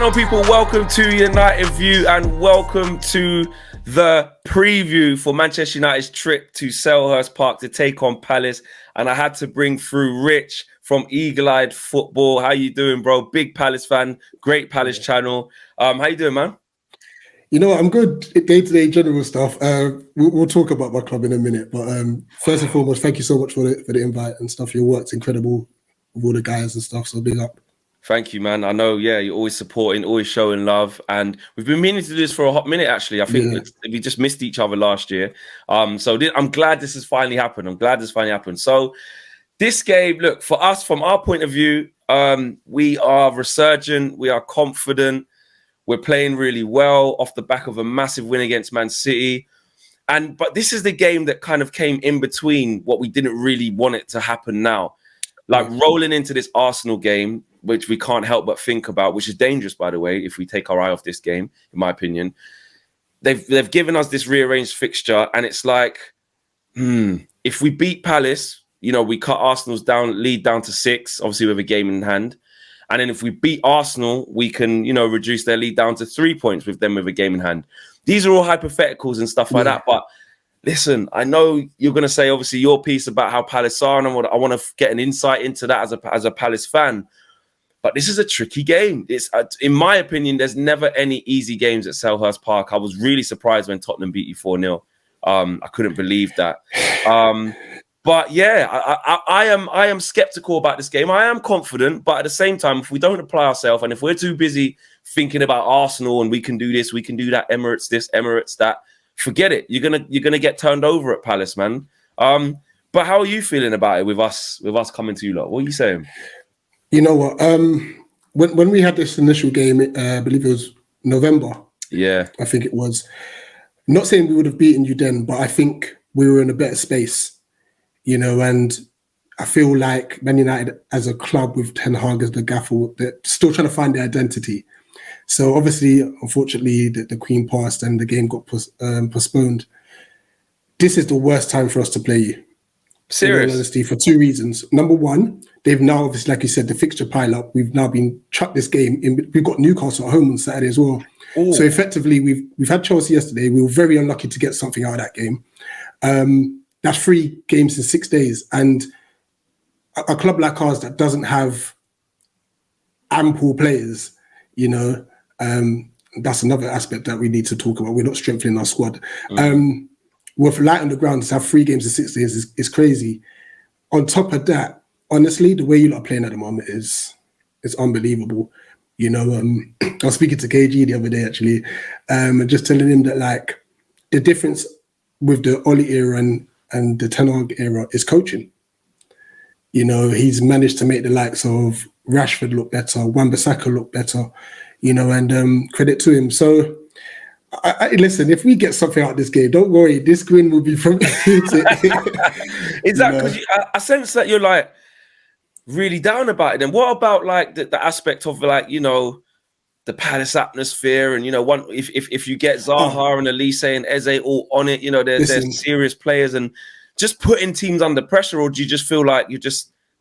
going on, people? Welcome to United View and welcome to the preview for Manchester United's trip to Selhurst Park to take on Palace. And I had to bring through Rich from Eagle-Eyed Football. How you doing, bro? Big Palace fan, great Palace channel. How you doing, man? You know, I'm good. Day-to-day general stuff. We'll talk about my club in a minute. But first and foremost, thank you so much for the invite and stuff. Your work's incredible with all the guys and stuff. So big up. Thank you, man. I know, you're always supporting, always showing love. And we've been meaning to do this for a hot minute, actually. I think we just missed each other last year. So I'm glad this has finally happened. So this game, look, for us, from our point of view, we are resurgent. We are confident. We're playing really well off the back of a massive win against Man City. But this is the game that kind of came in between what we didn't really want it to happen now. Like rolling into this Arsenal game, which we can't help but think about, which is dangerous, by the way, if we take our eye off this game, in my opinion. They've given us this rearranged fixture, and it's like, if we beat Palace, we cut Arsenal's lead down to 6, obviously with a game in hand. And then if we beat Arsenal, we can, reduce their lead down to 3 points with them with a game in hand. These are all hypotheticals and stuff like that, but listen, I know you're going to say, obviously, your piece about how Palace are, and I want to get an insight into that as a Palace fan. But this is a tricky game. It's, in my opinion, there's never any easy games at Selhurst Park. I was really surprised when Tottenham beat you 4-0. I couldn't believe that. But yeah, I am skeptical about this game. I am confident, but at the same time, if we don't apply ourselves and if we're too busy thinking about Arsenal and we can do this, we can do that, Emirates this, Emirates that, forget it. You're gonna get turned over at Palace, man. But how are you feeling about it with us coming to you lot? What are you saying? You know what? When we had this initial game, I believe it was November. Yeah, I think it was. Not saying we would have beaten you then, but I think we were in a better space. And I feel like Man United as a club with Ten Hag as the gaffer, they're still trying to find their identity. So obviously, unfortunately, the Queen passed and the game got postponed. This is the worst time for us to play you. Serious? In all honesty, for 2 reasons. Number one, they've now, obviously, like you said, the fixture pile up. We've now been chucked this game in. We've got Newcastle at home on Saturday as well. Ooh. So effectively, we've had Chelsea yesterday. We were very unlucky to get something out of that game. That's 3 games in 6 days. And a club like ours that doesn't have ample players, that's another aspect that we need to talk about. We're not strengthening our squad. With light on the ground, to have 3 games in 6 days is crazy. On top of that, honestly, the way you lot are playing at the moment is unbelievable. I was speaking to KG the other day, actually, and just telling him that, like, the difference with the Oli era and the Ten Hag era is coaching. He's managed to make the likes of Rashford look better, Wan-Bissaka look better, and credit to him. So, listen, if we get something out of this game, don't worry, this grin will be from here to Exactly. I sense that you're like really down about it. And what about like the aspect of like, the Palace atmosphere and, if you get Zaha and Elise and Eze all on it, there's serious players and just putting teams under pressure, or do you just feel like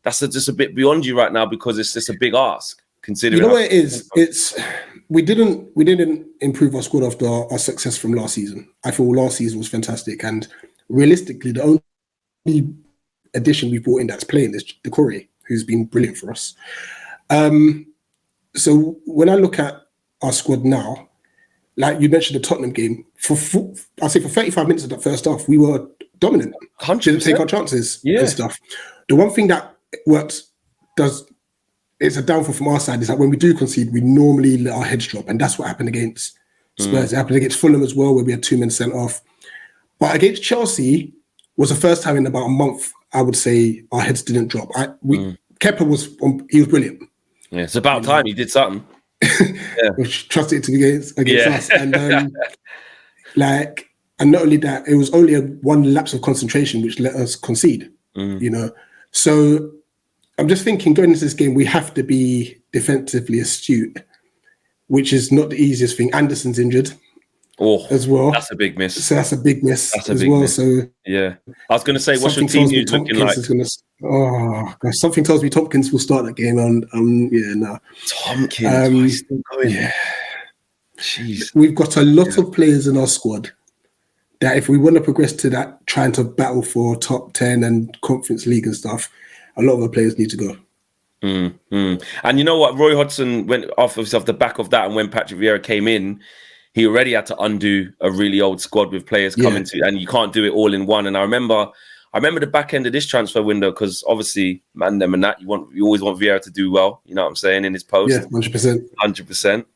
that's just a bit beyond you right now because it's just a big ask considering? What it is? We didn't improve our squad after our success from last season. I feel last season was fantastic, and realistically, the only addition we brought in that's playing is Decore, who's been brilliant for us. So when I look at our squad now, like you mentioned the Tottenham game, I'll say for 35 minutes of that first half, we were dominant. 100%. Didn't take our chances and stuff. The one thing that it's a downfall from our side is that when we do concede, we normally let our heads drop. And that's what happened against Spurs. It happened against Fulham as well, where we had 2 men sent off. But against Chelsea was the first time in about a month, I would say, our heads didn't drop. Kepa was brilliant. Yeah, it's about time he did something. Which trusted to against us. And and not only that, it was only one lapse of concentration which let us concede. So I'm just thinking going into this game, we have to be defensively astute, which is not the easiest thing. Anderson's injured. as well. That's a big miss. So that's a big miss That's a as big well. miss. So yeah, I was going to say, what's your something team tells me news looking Tompkins like? is going to. Oh gosh, something tells me Tompkins will start that game. Yeah, no. Tompkins, why is he still going? Yeah, jeez. We've got a lot of players in our squad that, if we want to progress to that, trying to battle for top 10 and Conference League and stuff, a lot of the players need to go. And you know what? Roy Hodgson went off the back of that, and when Patrick Vieira came in, he already had to undo a really old squad with players coming to, and you can't do it all in one. And I remember the back end of this transfer window, because obviously, them and that, you always want Vieira to do well. You know what I'm saying, in his post. Yeah, 100%.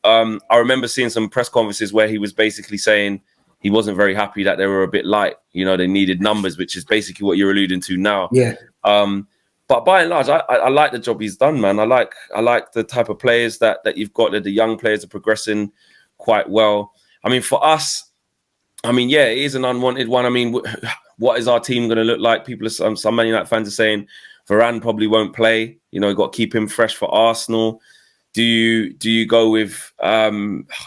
I remember seeing some press conferences where he was basically saying he wasn't very happy that they were a bit light. You know, they needed numbers, which is basically what you're alluding to now. Yeah. But by and large, I like the job he's done, man. I like the type of players that you've got. That the young players are progressing quite well. I mean, for us, it is an unwanted one. I mean, what is our team going to look like? Some Man United fans are saying Varane probably won't play. You know, you've got to keep him fresh for Arsenal. Do you go with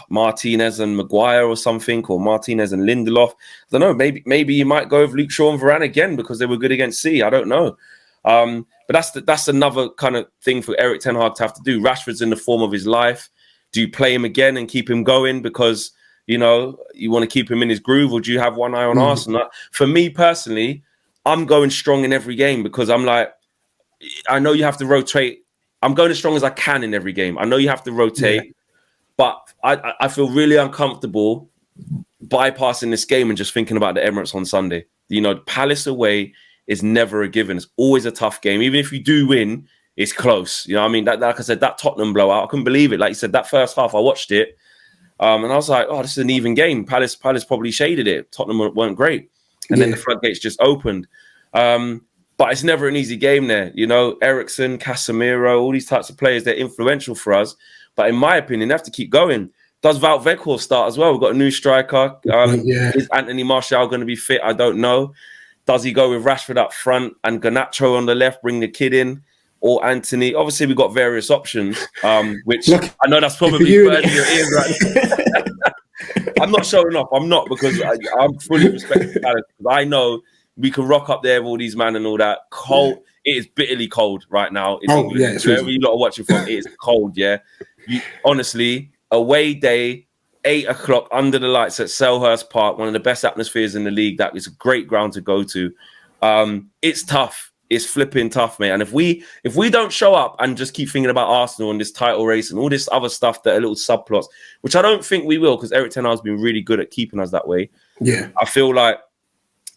Martinez and Maguire or something, or Martinez and Lindelof? I don't know. Maybe you might go with Luke Shaw and Varane again because they were good against City. I don't know. But that's another kind of thing for Eric Ten Hag to have to do. Rashford's in the form of his life. Do you play him again and keep him going because, you know, you want to keep him in his groove, or do you have one eye on Arsenal? For me personally, I'm going strong in every game because I'm like, I know you have to rotate. I'm going as strong as I can in every game. I know you have to rotate, but I feel really uncomfortable bypassing this game and just thinking about the Emirates on Sunday. You know, Palace away is never a given. It's always a tough game. Even if you do win, it's close. You know what I mean? Like I said, that Tottenham blowout, I couldn't believe it. Like you said, that first half, I watched it. And I was like, oh, this is an even game. Palace probably shaded it. Tottenham weren't great. And then the floodgates just opened. But it's never an easy game there. You know, Eriksen, Casemiro, all these types of players, they're influential for us. But in my opinion, they have to keep going. Does Wout Weghorst start as well? We've got a new striker. Is Anthony Martial going to be fit? I don't know. Does he go with Rashford up front and Garnacho on the left, bring the kid in, or Anthony? Obviously, we've got various options, which I know that's probably burning your ears right now. I'm not showing off. I'm not, because I'm fully respecting Palace. I know we can rock up there with all these men and all that. Cold. It is bitterly cold right now. It's wherever you lot are watching from, it is cold, honestly, away day, 8 o'clock under the lights at Selhurst Park, one of the best atmospheres in the league. That is a great ground to go to. It's tough. It's flipping tough, mate. And if we don't show up and just keep thinking about Arsenal and this title race and all this other stuff that are little subplots, which I don't think we will, because Eric Ten Hag has been really good at keeping us that way. Yeah, I feel like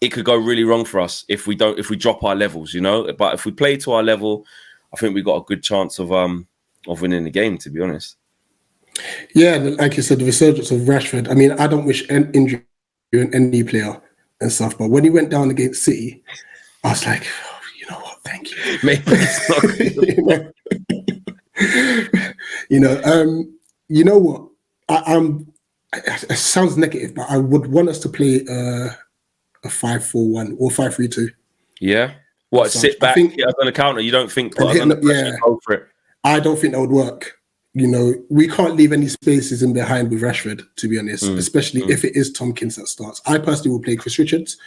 it could go really wrong for us if we drop our levels, you know. But if we play to our level, I think we've got a good chance of winning the game, to be honest. Yeah, like you said, the resurgence of Rashford. I mean, I don't wish injury on any player and stuff, but when he went down against City, I was like, oh, you know what? Thank you. Maybe it's not good. You know what? It sounds negative, but I would want us to play a 5-4-1 or 5-3-2. Yeah. What? Sit back, hit us on the counter. You don't think put us on the pressure, go for it? I don't think that would work. You know, we can't leave any spaces in behind with Rashford, to be honest, especially if it is Tompkins that starts. I personally will play Chris Richards,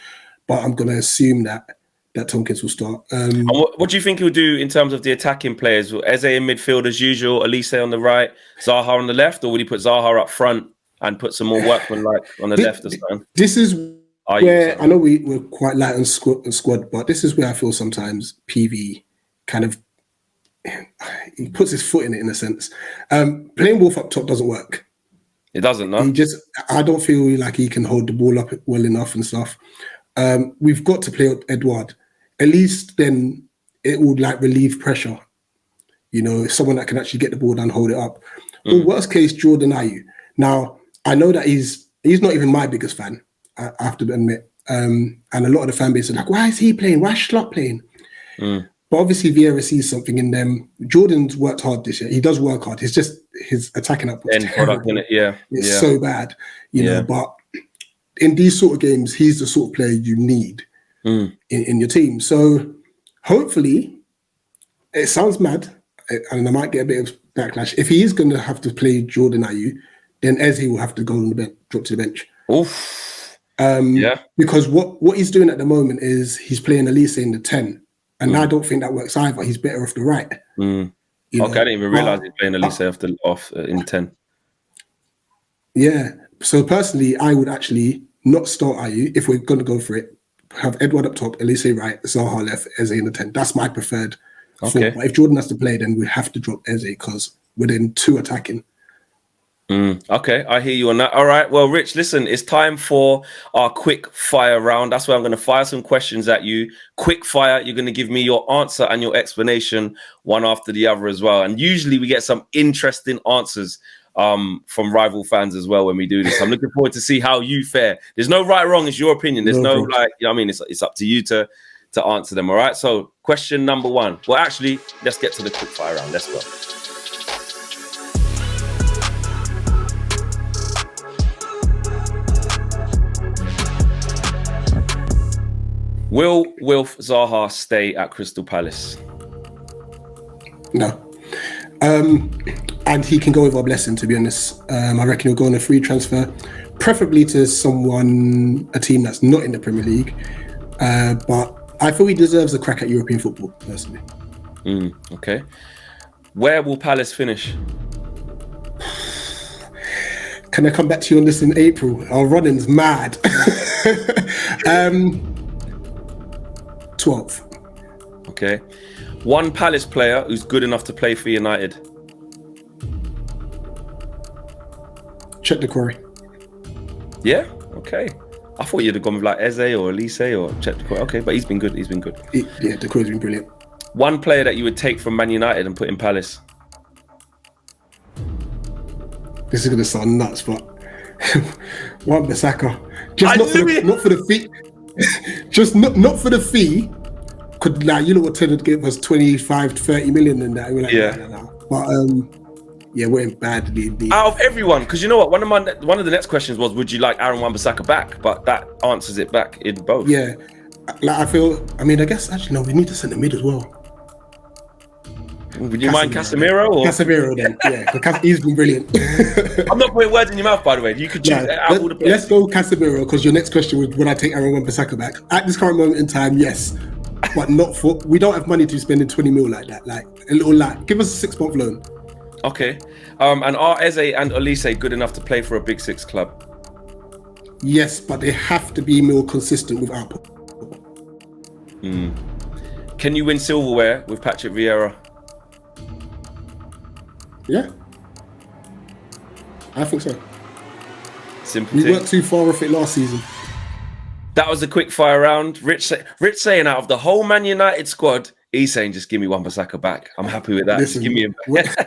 but I'm going to assume that Tompkins will start. And what do you think he'll do in terms of the attacking players? Will Eze in midfield as usual, Elise on the right, Zaha on the left, or would he put Zaha up front and put some more workman like on the left or something? This is where I know we're quite light on squad, but this is where I feel sometimes PV kind of he puts his foot in it in a sense. Playing Wolf up top doesn't work. It doesn't, no? I don't feel like he can hold the ball up well enough and stuff. We've got to play Edouard. At least then it would like relieve pressure. You know, someone that can actually get the ball down and hold it up. Or worst case, Jordan Ayew. Now, I know that he's not even my biggest fan, I have to admit. And a lot of the fan base are like, why is he playing? Why is Schlott playing? But obviously Vieira sees something in them. Jordan's worked hard this year. He does work hard. It's just his attacking output is terrible. It's so bad, you know. But in these sort of games, he's the sort of player you need in your team. So hopefully, it sounds mad, and I might get a bit of backlash. If he is going to have to play Jordan Ayew, then Eze will have to go on the bench, drop to the bench. Oof. Yeah. Because what he's doing at the moment is he's playing Elise in the 10. And I don't think that works either. He's better off the right. Okay, I didn't even realise he's playing Elise off in 10. Yeah. So personally, I would actually not start Ayew if we're going to go for it. Have Edward up top, Elise right, Zaha left, Eze in the 10. That's my preferred form. But if Jordan has to play, then we have to drop Eze because we're then 2 attacking. Okay, I hear you on that. All right, well, Rich, listen, it's time for our quick fire round. That's where I'm going to fire some questions at you. Quick fire, you're going to give me your answer and your explanation one after the other as well. And usually we get some interesting answers from rival fans as well when we do this. I'm looking forward to see how you fare. There's no right or wrong, it's your opinion. There's no like, you know what I mean? It's up to you to answer them, all right? So question number 1. Well, actually, let's get to the quick fire round. Let's go. Will Wilf Zaha stay at Crystal Palace? No. And he can go with our blessing, to be honest. I reckon he'll go on a free transfer, preferably to a team that's not in the Premier League. But I feel he deserves a crack at European football, personally. Okay. Where will Palace finish? Can I come back to you on this in April? Our running's mad. 12th. Okay. One Palace player who's good enough to play for United. Check the quarry. Yeah. Okay. I thought you'd have gone with like Eze or Elise or Check the quarry. Okay, but he's been good. He's been good. Yeah, the quarry's been brilliant. One player that you would take from Man United and put in Palace. This is gonna sound nuts, but Wan-Bissaka. Just not for the fee. Just not for the fee. Could you know what Ted gave us 25 to 30 million in that? We're like, no. But yeah, we're in bad league. Out of everyone, because you know what, one of the next questions was, would you like Aaron Wan-Bissaka back? But that answers it back in both. Yeah, like I guess actually no, we need to send the mid as well. Would you mind Casemiro? Or? Casemiro then, yeah, because he's been brilliant. I'm not putting words in your mouth, by the way. You could choose out all the players. Let's go Casemiro, because your next question was, would I take Aaron Wan-Bissaka back? At this current moment in time, yes. But not for, we don't have money to spend in 20 mil like that. Like a little give us a 6-month loan. Okay. And are Eze and Elise good enough to play for a Big Six club? Yes, but they have to be more consistent with output. Can you win silverware with Patrick Vieira? Yeah, I think so. Simple. We weren't too far off it last season. That was a quick fire round. Rich saying out of the whole Man United squad, he's saying just give me Wan-Bissaka back. I'm happy with that. Listen, just give me him back.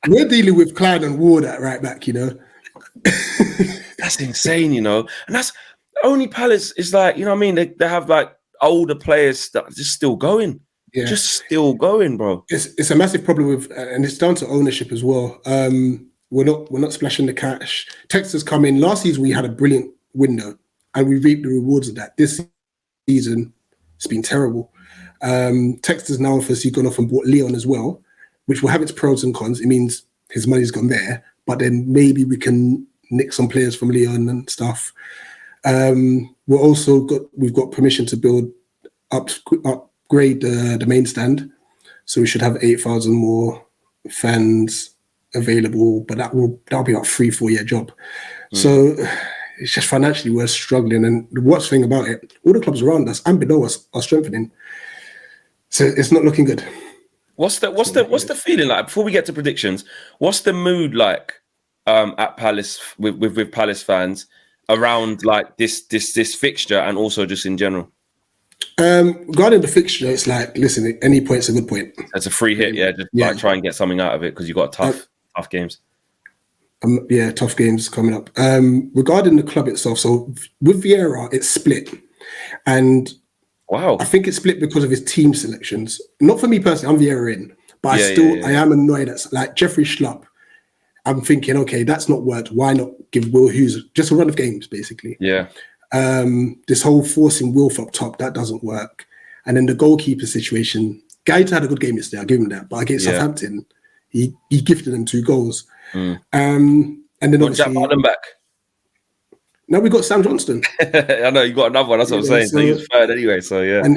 We're dealing with Klein and Ward at right back, you know. That's insane, you know. And that's only Palace is like, you know what I mean? They have like older players that are just still going. Yeah. Just still going, bro. It's a massive problem with, and it's down to ownership as well. We're not splashing the cash. Texas come in. Last season we had a brilliant window, and we reaped the rewards of that. This season it's been terrible. Texas now obviously gone off and bought Leon as well, which will have its pros and cons. It means his money's gone there, but then maybe we can nick some players from Leon and stuff. We've got permission to upgrade the main stand, so we should have 8,000 more fans available, but that'll be about 3-4 year job. So it's just financially we're struggling, and the worst thing about it, all the clubs around us and below us are strengthening, so it's not looking good. What's the feeling like before we get to predictions? What's the mood like at Palace with Palace fans around like this fixture and also just in general? Regarding the fixture, it's like, listen, any point's a good point. It's a free hit, like try and get something out of it because you've got tough games. Tough games coming up. Regarding the club itself, so with Vieira, it's split, and I think it's split because of his team selections. Not for me personally, I'm Vieira in, but I am annoyed at like Jeffrey Schlupp. I'm thinking, okay, that's not worked. Why not give Will Hughes just a run of games, basically? Yeah. This whole forcing Wilf up top, that doesn't work. And then the goalkeeper situation, Gaeta had a good game yesterday, I'll give him that. But against Southampton, he gifted them 2 goals. And then obviously, Jack Butland back. Now we got Sam Johnston. I know you got another one. That's what I'm saying. So he's third anyway. So yeah, and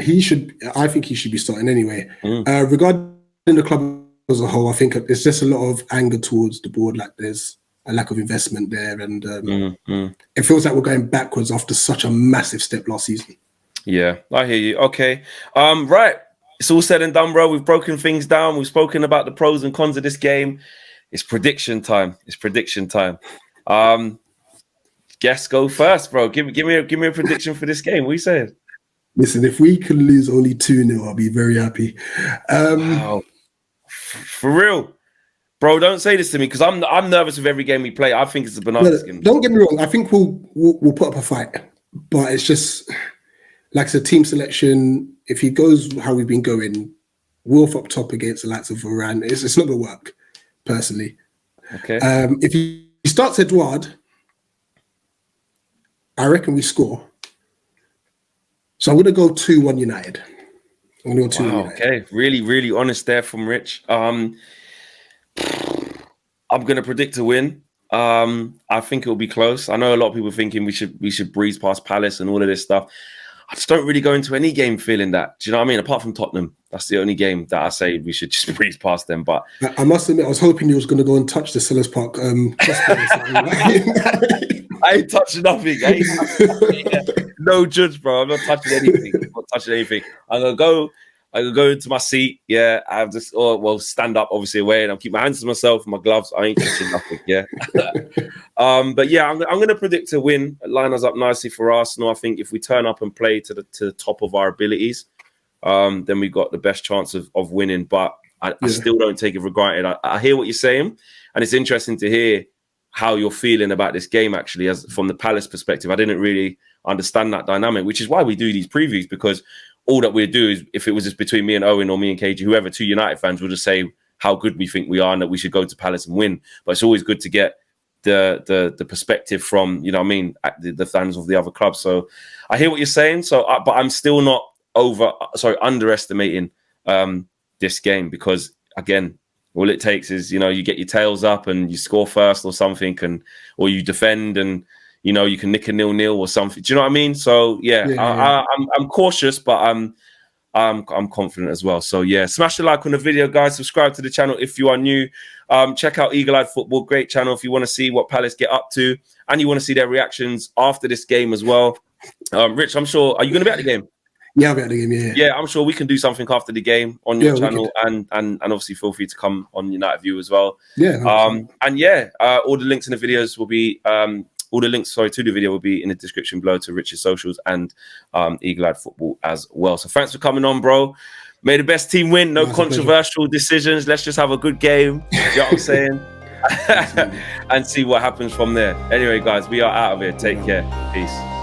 I think he should be starting anyway. Regarding the club as a whole, I think it's just a lot of anger towards the board. Like there's a lack of investment there, and it feels like we're going backwards after such a massive step last season. Yeah, I hear you. Okay, right. It's all said and done, bro. We've broken things down. We've spoken about the pros and cons of this game. It's prediction time. Guess go first, bro. Give me a prediction for this game. What are you saying? Listen, if we can lose only 2-0, I'll be very happy. Wow. For real, bro. Don't say this to me because I'm nervous with every game we play. I think it's a banana skin. Don't get me wrong. I think we'll put up a fight, but it's just like I said, team selection. If he goes how we've been going, Wolf up top against the likes of Varane, it's not gonna work. Personally, okay. If he starts Edouard, I reckon we score. So I'm going to go 2-1 United. I'm going to go 2-1 United. Okay, really, really honest there from Rich. I'm going to predict a win. I think it'll be close. I know a lot of people thinking we should breeze past Palace and all of this stuff. I just don't really go into any game feeling that. Do you know what I mean? Apart from Tottenham, that's the only game that I say we should just breeze past them. But I must admit, I was hoping you was going to go and touch the Sellers Park I ain't touching nothing. No judge, bro. I'm not touching anything. I'm gonna go into my seat. Yeah, I've just stand up obviously away, and I'll keep my hands to myself and my gloves. I ain't touching nothing. Yeah. But yeah, I'm gonna predict a win. Line us up nicely for Arsenal. I think if we turn up and play to the top of our abilities, then we've got the best chance of winning. But I still don't take it for granted. I hear what you're saying, and it's interesting to hear how you're feeling about this game, actually, as from the Palace perspective. I didn't really understand that dynamic, which is why we do these previews, because all that we do is, if it was just between me and Owen or me and KG, whoever, two United fans, will just say how good we think we are and that we should go to Palace and win. But it's always good to get the perspective from, you know what I mean, the fans of the other clubs. So I hear what you're saying. But I'm still not underestimating this game, because again, all it takes is, you get your tails up and you score first or something, or you defend and, you can nick a 0-0 or something. Do you know what I mean? So I'm cautious, but I'm confident as well. So yeah, smash the like on the video, guys. Subscribe to the channel if you are new. Check out Eagle Eyed Football, great channel if you want to see what Palace get up to, and you want to see their reactions after this game as well. Rich, I'm sure, are you going to be at the game? Yeah, I'll be at the game. Yeah, I'm sure we can do something after the game on your channel, and obviously feel free to come on United View as well. Yeah. All the links in the videos will be to the video will be in the description below, to Rich's socials and Eagle Eyed Football as well. So thanks for coming on, bro. May the best team win. No controversial decisions. Let's just have a good game. You know what I'm saying? And see what happens from there. Anyway, guys, we are out of here. Take care. Peace.